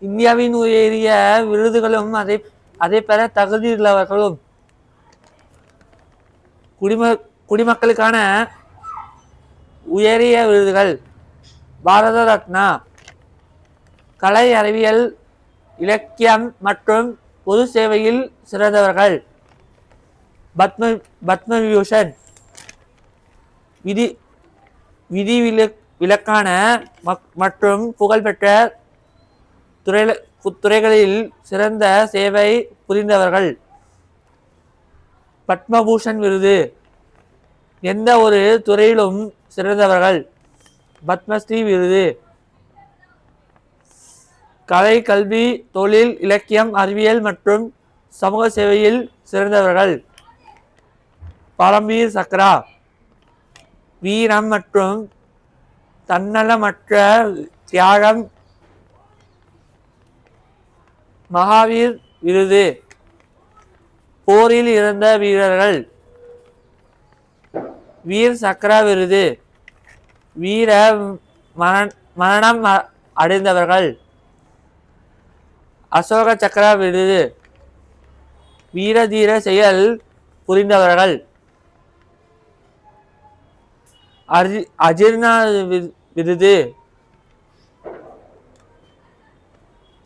இந்தியாவின் உயரிய விருதுகளும் அதை பெற தகுதியுள்ளவர்களும் குடிமக்களுக்கான உயரிய விருதுகள்: பாரத ரத்னா, கலை, அறிவியல், இலக்கியம் மற்றும் பொது சேவையில் சிறந்தவர்கள்; பத்மவிபூஷன், விதிவிலக்கான மற்றும் புகழ்பெற்ற துறைகளில் சிறந்த சேவை புரிந்தவர்கள்; பத்மபூஷன் விருது, எந்த ஒரு துறையிலும் சிறந்தவர்கள்; பத்மஸ்ரீ விருது, கலை, கல்வி, தொழில், இலக்கியம், அறிவியல் மற்றும் சமூக சேவையில் சிறந்தவர்கள்; பரம்வீர் சக்ரா, வீரம் மற்றும் தன்னலமற்ற தியாகம்; மகாவீர் விருது, போரில் இறந்த வீரர்கள்; வீர் சக்ரா விருது, வீர மரணம் அடைந்தவர்கள்; அசோக சக்ரா விருது, வீர தீர செயல் புரிந்தவர்கள்; அர்ஜுனா விருது,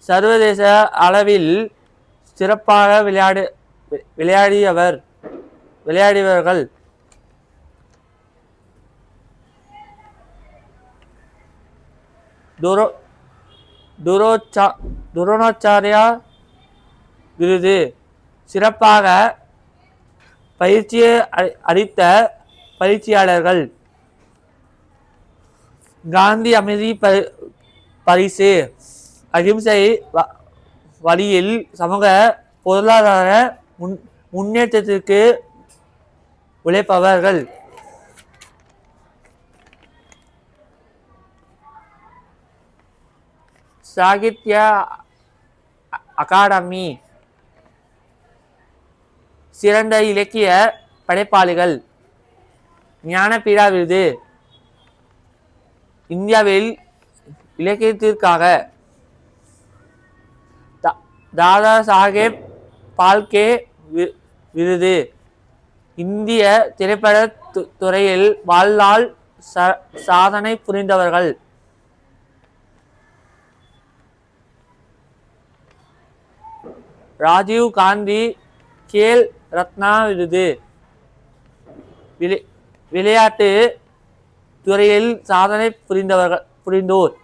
சர்வதேச அளவில் சிறப்பாக விளையாடியவர்கள்; துரோணாச்சாரியா விருது, சிறப்பாக பயிற்சி அளித்த பயிற்சியாளர்கள்; காந்தி அமைதி பரிசு, அகிம்சை வழியில் சமூக பொருளாதார முன்னேற்றத்திற்கு உழைப்பவர்கள்; சாகித்ய அகாடமி சிறந்த இலக்கிய படைப்பாளிகள்; ஞானபீட விருது, இந்தியாவில் இலக்கியத்திற்காக; தாதா சாஹேப் பால்கே விருது, இந்திய திரைப்பட துறையில் வாழ்நாள் சாதனை புரிந்தவர்கள்; ராஜீவ் காந்தி கேல் ரத்னா விருது, விளையாட்டு துறையில் சாதனை புரிந்தோர்;